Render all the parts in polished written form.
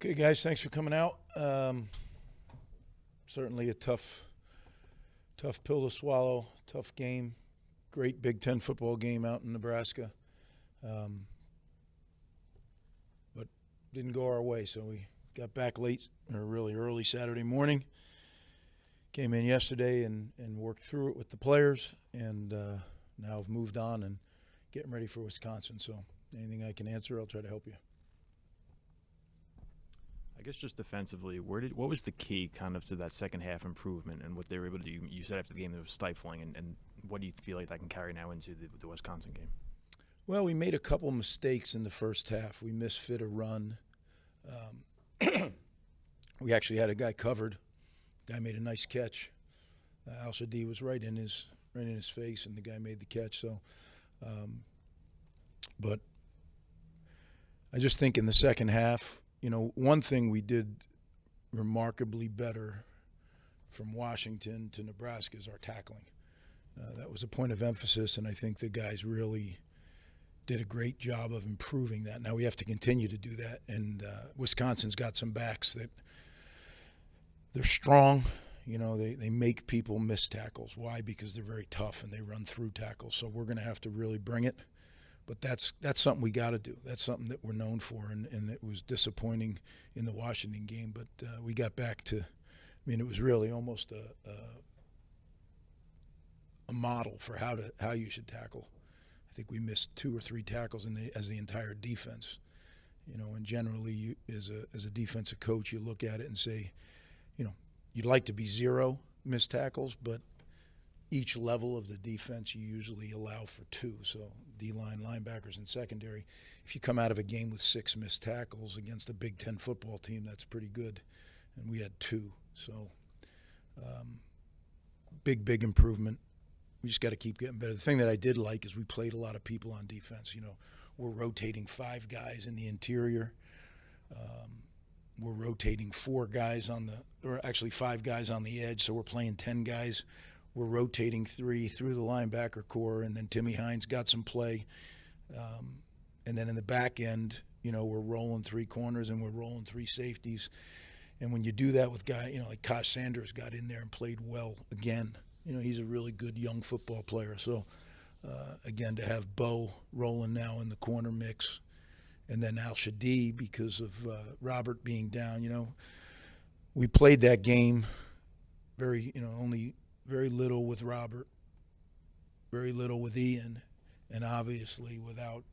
Okay, guys, thanks for coming out. Certainly a tough pill to swallow, tough game. Great Big Ten football game out in Nebraska. But didn't go our way, so we got back late, or really early Saturday morning. Came in yesterday and worked through it with the players, and now have moved on and getting ready for Wisconsin. So anything I can answer, I'll try to help you. I guess just defensively, what was the key kind of to that second half improvement and what they were able to do? You said after the game it was stifling, and what do you feel like that can carry now into the Wisconsin game? Well, we made a couple mistakes in the first half. We misfit a run. We actually had a guy covered. Guy made a nice catch. Al-Shadi was right in his face, and the guy made the catch. So, but I just think in the second half, one thing we did remarkably better from Washington to Nebraska is our tackling. That was a point of emphasis, and I think the guys really did a great job of improving that. Now we have to continue to do that, and Wisconsin's got some backs that they're strong. They make people miss tackles. Why? Because they're very tough and they run through tackles. So we're going to have to really bring it. But that's something we got to do. That's something that we're known for, and it was disappointing in the Washington game. But we got back to, it was really almost a model for how you should tackle. I think we missed 2 or 3 tackles as the entire defense. And generally, as a defensive coach, you look at it and say, you'd like to be 0 missed tackles, but each level of the defense you usually allow for 2. So D-line, linebackers, and secondary. If you come out of a game with 6 missed tackles against a Big Ten football team, that's pretty good. And we had 2. So big improvement. We just got to keep getting better. The thing that I did like is we played a lot of people on defense. We're rotating 5 guys in the interior. We're rotating 4 guys or actually 5 guys on the edge, so we're playing 10 guys. We're rotating 3 through the linebacker core, and then Timmy Hines got some play. And then in the back end, we're rolling 3 corners and we're rolling 3 safeties. And when you do that with guys, like Kosh Sanders got in there and played well again. He's a really good young football player. So, again, to have Bo rolling now in the corner mix, and then Al-Shadi because of Robert being down, we played that game only very little with Robert, very little with Ian, and obviously without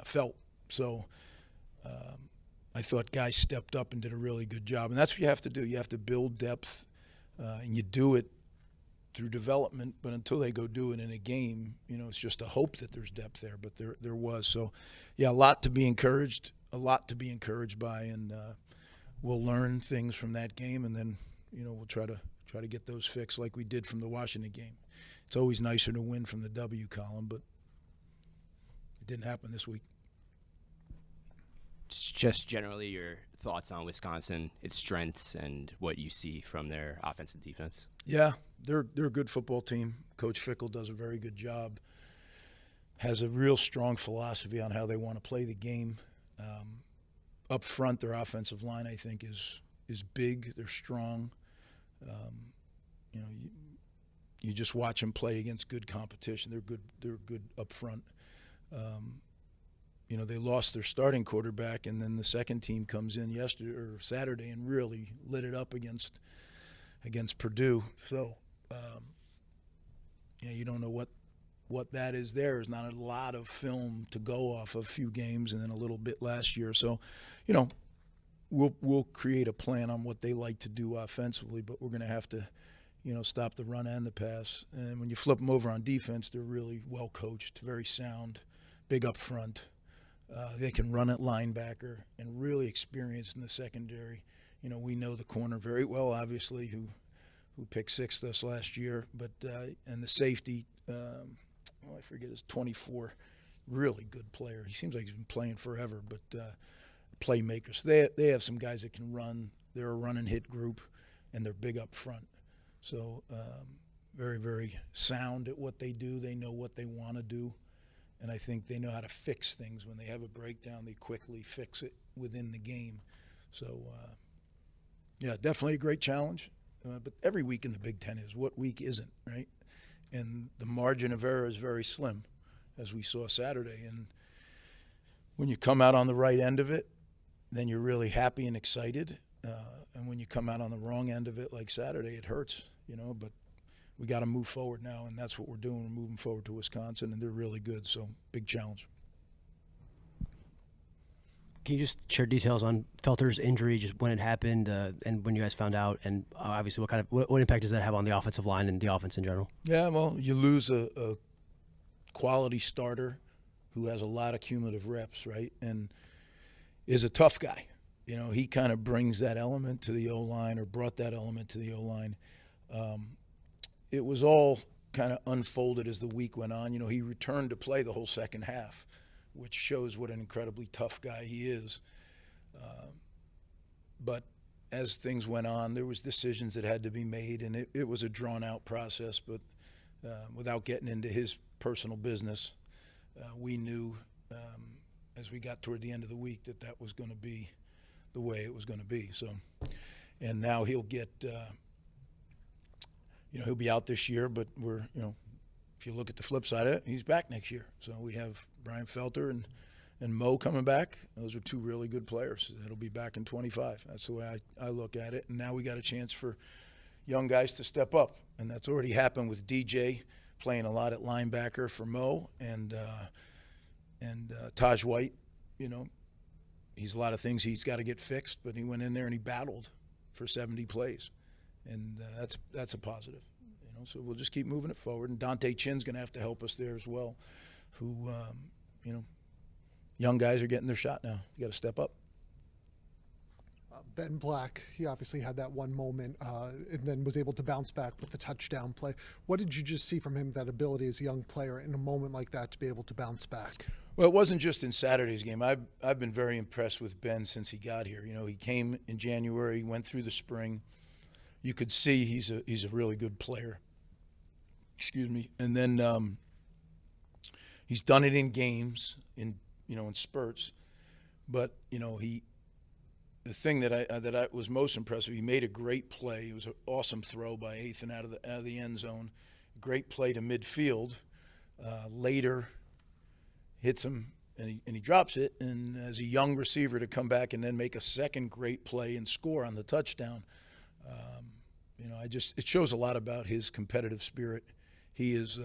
Felt. So I thought guys stepped up and did a really good job. And that's what you have to do. You have to build depth, and you do it through development. But until they go do it in a game, it's just a hope that there's depth there. But there was. So, yeah, a lot to be encouraged by. And we'll learn things from that game, and then we'll try to get those fixed like we did from the Washington game. It's always nicer to win from the W column, but it didn't happen this week. Just generally your thoughts on Wisconsin, its strengths, and what you see from their offense and defense. Yeah, they're a good football team. Coach Fickle does a very good job. Has a real strong philosophy on how they want to play the game. Up front, their offensive line, I think, is big. They're strong. You just watch them play against good competition. They're good up front. They lost their starting quarterback, and then the second team comes in Saturday and really lit it up against Purdue. So, you don't know what that is. There's not a lot of film to go off of, a few games and then a little bit last year. So, we'll create a plan on what they like to do offensively, but we're going to have to, stop the run and the pass. And when you flip them over on defense, they're really well coached, very sound, big up front. They can run at linebacker and really experienced in the secondary. We know the corner very well, obviously, who picked 6th us last year. But and the safety, I forget his 24, really good player. He seems like he's been playing forever, but playmakers. So they have some guys that can run. They're a run and hit group, and they're big up front. So very, very sound at what they do. They know what they want to do. And I think they know how to fix things. When they have a breakdown, they quickly fix it within the game. So, yeah, definitely a great challenge. But every week in the Big Ten is. What week isn't, right? And the margin of error is very slim, as we saw Saturday. And when you come out on the right end of it, then you're really happy and excited. And when you come out on the wrong end of it, like Saturday, it hurts, But we got to move forward now, and that's what we're doing. We're moving forward to Wisconsin, and they're really good. So, big challenge. Can you just share details on Felter's injury, just when it happened, and when you guys found out, and obviously what impact does that have on the offensive line and the offense in general? Yeah, well, you lose a quality starter who has a lot of cumulative reps, right, and is a tough guy. He kind of brings that element to the O-line, or brought that element to the O-line. It was all kind of unfolded as the week went on. He returned to play the whole second half, which shows what an incredibly tough guy he is. But as things went on, there was decisions that had to be made, and it was a drawn-out process. But without getting into his personal business, we knew as we got toward the end of the week that was going to be the way it was going to be. So, and now he'll get, he'll be out this year, but we're, if you look at the flip side of it, he's back next year. So we have Brian Felter and Mo coming back. Those are two really good players. It'll be back in 25. That's the way I look at it. And now we got a chance for young guys to step up. And that's already happened with DJ playing a lot at linebacker for Mo, and Taj White. He's a lot of things he's got to get fixed, but he went in there and he battled for 70 plays. And that's a positive. So we'll just keep moving it forward. And Dante Chin's going to have to help us there as well, who, young guys are getting their shot now. You got to step up. Ben Black, he obviously had that one moment and then was able to bounce back with the touchdown play. What did you just see from him, that ability as a young player in a moment like that to be able to bounce back? Well, it wasn't just in Saturday's game. I've been very impressed with Ben since he got here. He came in January, went through the spring. You could see he's a really good player. Excuse me. And then he's done it in games, in spurts. But the thing that I was most impressed with, he made a great play. It was an awesome throw by Ethan out of the end zone. Great play to midfield. Later, hits him and he drops it. And as a young receiver to come back and then make a second great play and score on the touchdown, it shows a lot about his competitive spirit. He's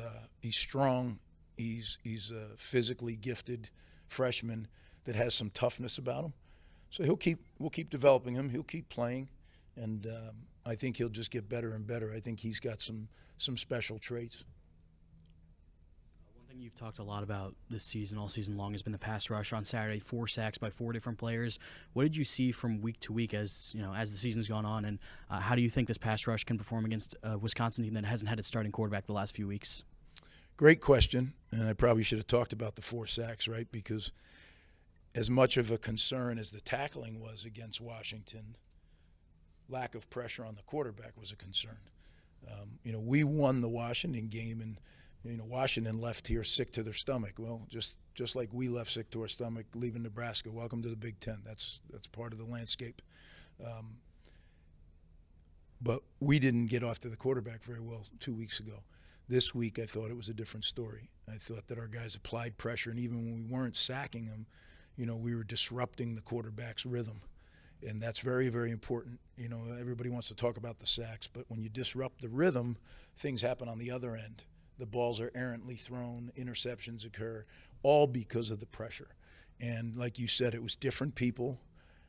strong. He's a physically gifted freshman that has some toughness about him. So we'll keep developing him. He'll keep playing, and I think he'll just get better and better. I think he's got some special traits. One thing you've talked a lot about this season, all season long, has been the pass rush. On Saturday, 4 sacks by 4 different players. What did you see from week to week as the season's gone on, and how do you think this pass rush can perform against a Wisconsin team that hasn't had its starting quarterback the last few weeks? Great question, and I probably should have talked about the 4 sacks, right? Because as much of a concern as the tackling was against Washington, lack of pressure on the quarterback was a concern. We won the Washington game, and Washington left here sick to their stomach. Well, just like we left sick to our stomach leaving Nebraska. Welcome to the Big Ten. That's part of the landscape. But we didn't get off to the quarterback very well 2 weeks ago. This week, I thought it was a different story. I thought that our guys applied pressure, and even when we weren't sacking them, we were disrupting the quarterback's rhythm. And that's very, very important. Everybody wants to talk about the sacks, but when you disrupt the rhythm, things happen on the other end. The balls are errantly thrown, interceptions occur, all because of the pressure. And like you said, it was different people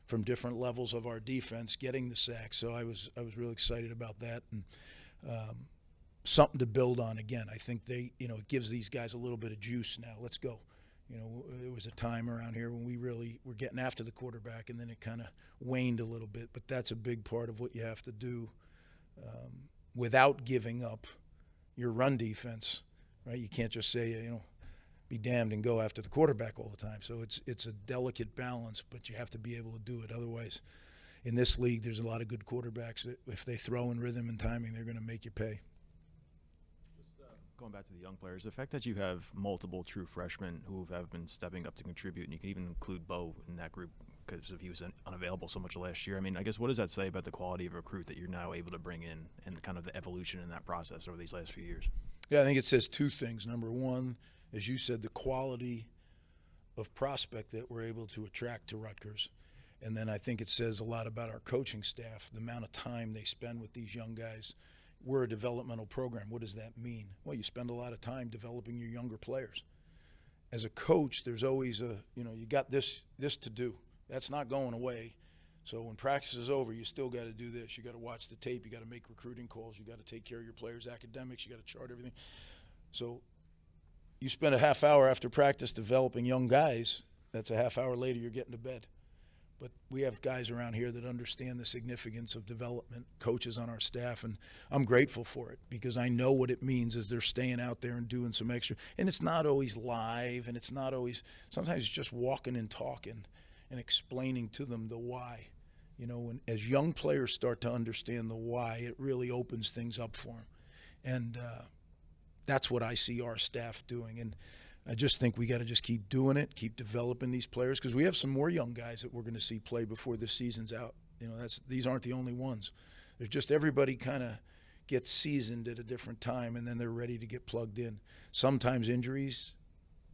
from different levels of our defense getting the sacks. So I was really excited about that, and something to build on again. I think it gives these guys a little bit of juice now. Let's go. There was a time around here when we really were getting after the quarterback, and then it kind of waned a little bit. But that's a big part of what you have to do without giving up your run defense, right? You can't just say, be damned and go after the quarterback all the time. So it's a delicate balance, but you have to be able to do it. Otherwise, in this league, there's a lot of good quarterbacks that if they throw in rhythm and timing, they're going to make you pay. Going back to the young players, the fact that you have multiple true freshmen who have been stepping up to contribute, and you can even include Bo in that group because he was unavailable so much last year. I mean, I guess what does that say about the quality of a recruit that you're now able to bring in and kind of the evolution in that process over these last few years? Yeah, I think it says two things. Number one, as you said, the quality of prospect that we're able to attract to Rutgers. And then I think it says a lot about our coaching staff, the amount of time they spend with these young guys. We're a developmental program. What does that mean? Well, you spend a lot of time developing your younger players. As a coach, there's always you got this to do. That's not going away. So when practice is over, you still got to do this. You got to watch the tape. You got to make recruiting calls. You got to take care of your players' academics. You got to chart everything. So you spend a half hour after practice developing young guys. That's a half hour later, you're getting to bed. But we have guys around here that understand the significance of development, coaches on our staff, and I'm grateful for it because I know what it means as they're staying out there and doing some extra. And it's not always live, and it's not always – sometimes it's just walking and talking and explaining to them the why. You know, when as young players start to understand the why, it really opens things up for them. And that's what I see our staff doing. And I just think we got to just keep doing it, keep developing these players, because we have some more young guys that we're going to see play before this season's out. You know, these aren't the only ones. There's just everybody kind of gets seasoned at a different time, and then they're ready to get plugged in. Sometimes injuries,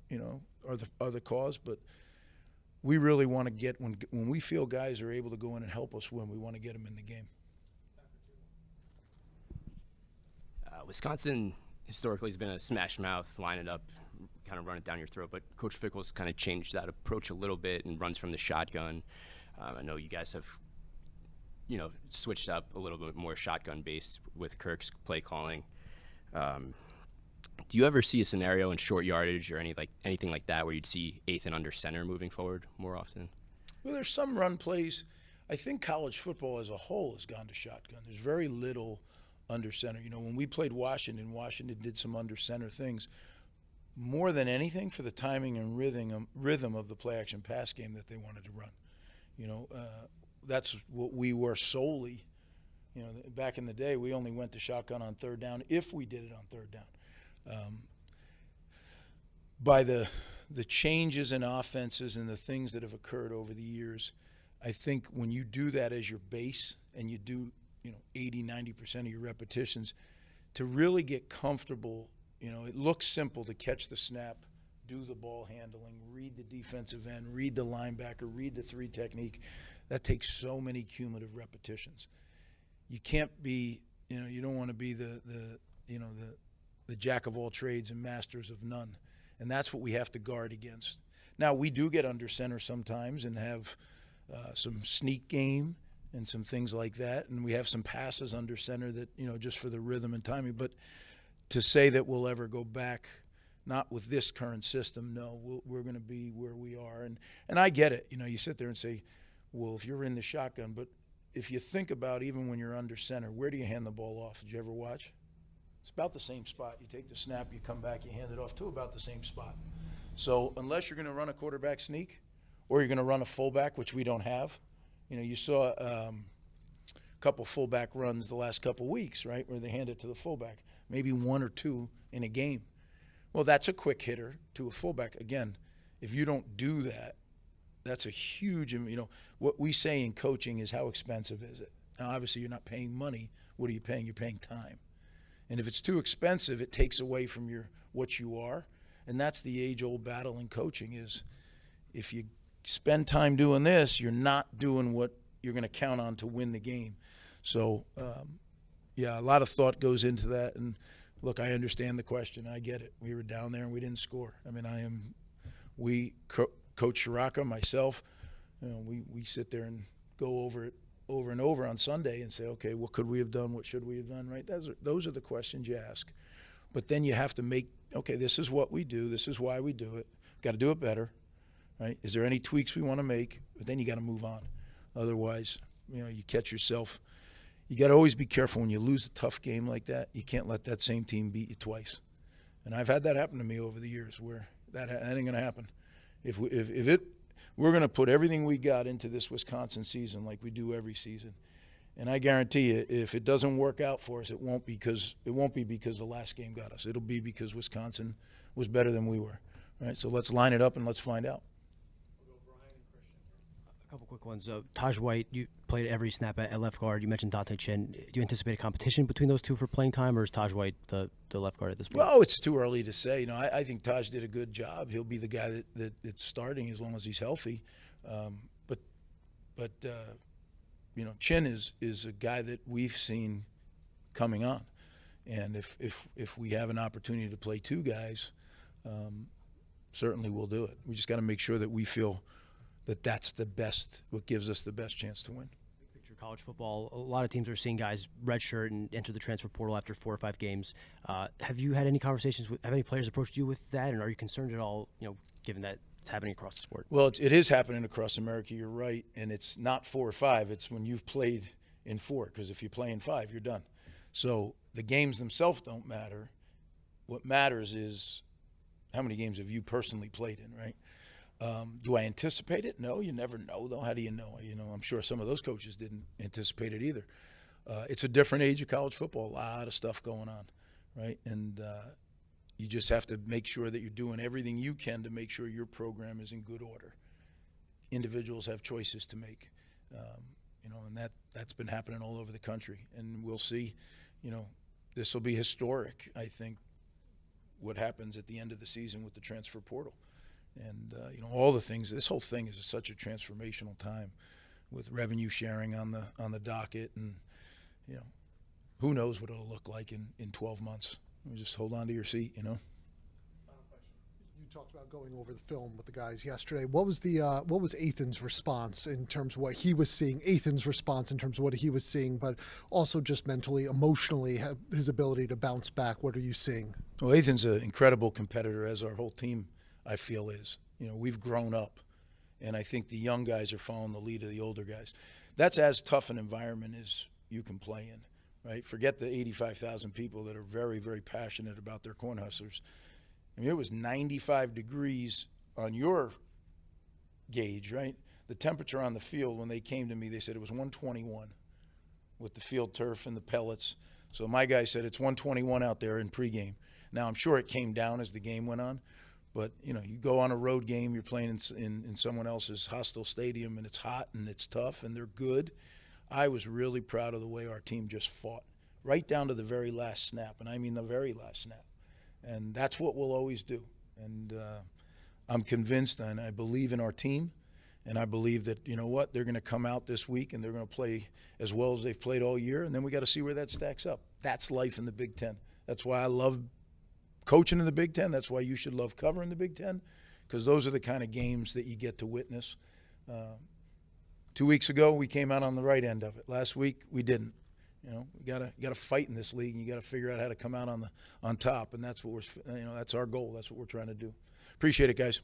you know, are the cause, but we really want to get when we feel guys are able to go in and help us win, we want to get them in the game. Wisconsin historically has been a smash mouth, line it up, kind of run it down your throat, but Coach Fickle's kind of changed that approach a little bit and runs from the shotgun. I know you guys have, you know, switched up a little bit more shotgun-based with Kirk's play calling. Do you ever see a scenario in short yardage or anything like that where you'd see eighth and under center moving forward more often? Well, there's some run plays. I think college football as a whole has gone to shotgun. There's very little under center. You know, when we played Washington did some under center things. More than anything for the timing and rhythm of the play action pass game that they wanted to run. You know, that's what we were solely. You know, back in the day, we only went to shotgun on third down if we did it on third down. By the changes in offenses and the things that have occurred over the years, I think when you do that as your base and you do, 80, 90% of your repetitions, to really get comfortable. It looks simple to catch the snap, do the ball handling, read the defensive end, read the linebacker, read the three technique. That takes so many cumulative repetitions. You can't be, you don't want to be the jack of all trades and masters of none. And that's what we have to guard against. Now, we do get under center sometimes and have some sneak game and some things like that. And we have some passes under center that, just for the rhythm and timing. But to say that we'll ever go back, not with this current system, no, we're going to be where we are. And I get it. You sit there and say, well, if you're in the shotgun, but if you think about even when you're under center, where do you hand the ball off? Did you ever watch? It's about the same spot. You take the snap, you come back, you hand it off to about the same spot. So unless you're going to run a quarterback sneak or you're going to run a fullback, which we don't have, you saw a couple fullback runs the last couple weeks, right, where they hand it to the fullback, maybe one or two in a game. Well, that's a quick hitter to a fullback. Again, if you don't do that, that's a huge, what we say in coaching is how expensive is it? Now, obviously, you're not paying money. What are you paying? You're paying time. And if it's too expensive, it takes away from what you are. And that's the age-old battle in coaching is if you spend time doing this, you're not doing what you're going to count on to win the game. So, a lot of thought goes into that. And, look, I understand the question. I get it. We were down there and we didn't score. I mean, Coach Shiraka, myself, we sit there and go over it over and over on Sunday and say, okay, what could we have done? What should we have done? Right? Those are the questions you ask. But then you have to make, okay, this is what we do. This is why we do it. Got to do it better. Right? Is there any tweaks we want to make? But then you got to move on. Otherwise, you catch yourself. You got to always be careful when you lose a tough game like that. You can't let that same team beat you twice. And I've had that happen to me over the years where that ain't going to happen. If we're going to put everything we got into this Wisconsin season like we do every season, And I guarantee you, if it doesn't work out for us, it won't be because the last game got us. It'll be because Wisconsin was better than we were. Right? So let's line it up and let's find out. A couple quick ones. Taj White, you played every snap at left guard. You mentioned Dante Chin. Do you anticipate a competition between those two for playing time, or is Taj White the left guard at this point? Well, it's too early to say. You know, I think Taj did a good job. He'll be the guy that's starting as long as he's healthy. But you know, Chin is a guy that we've seen coming on, and if we have an opportunity to play two guys, certainly we'll do it. We just got to make sure that we feel that that's the best, what gives us the best chance to win. Picture college football, a lot of teams are seeing guys redshirt and enter the transfer portal after 4 or 5 games. Have you had any conversations have any players approached you with that, and are you concerned at all, you know, given that it's happening across the sport? Well, it is happening across America, you're right, and it's not 4 or 5, it's when you've played in 4, because if you play in 5, you're done. So the games themselves don't matter. What matters is how many games have you personally played in, right? Do I anticipate it? No, you never know, though. How do you know? You know, I'm sure some of those coaches didn't anticipate it either. It's a different age of college football, a lot of stuff going on, right? And you just have to make sure that you're doing everything you can to make sure your program is in good order. Individuals have choices to make, you know, and that's been happening all over the country. And we'll see, you know, this will be historic, I think, what happens at the end of the season with the transfer portal. And, you know, all the things, this whole thing is such a transformational time with revenue sharing on the docket. And, you know, who knows what it'll look like in 12 months. You just hold on to your seat, you know. Final question. You talked about going over the film with the guys yesterday. What was Ethan's response in terms of what he was seeing? Ethan's response in terms of what he was seeing, but also just mentally, emotionally, his ability to bounce back. What are you seeing? Well, Ethan's an incredible competitor, as our whole team, I feel, is. You know, we've grown up, and I think the young guys are following the lead of the older guys. That's as tough an environment as you can play in, right? Forget the 85,000 people that are very, very passionate about their corn hustlers. I mean, it was 95 degrees on your gauge, right? The temperature on the field, when they came to me, they said it was 121 with the field turf and the pellets. So my guy said it's 121 out there in pregame. Now, I'm sure it came down as the game went on. But, you know, you go on a road game, you're playing in someone else's hostile stadium, and it's hot and it's tough and they're good. I was really proud of the way our team just fought, right down to the very last snap, and I mean the very last snap. And that's what we'll always do. And I'm convinced, and I believe in our team, and I believe that, you know what, they're going to come out this week and they're going to play as well as they've played all year, and then we got to see where that stacks up. That's life in the Big Ten. That's why I love coaching in the Big Ten. That's why you should love covering the Big Ten, because those are the kind of games that you get to witness. 2 weeks ago, we came out on the right end of it. Last week, we didn't. You know, you gotta fight in this league, and you got to figure out how to come out on top. And that's what that's our goal. That's what we're trying to do. Appreciate it, guys.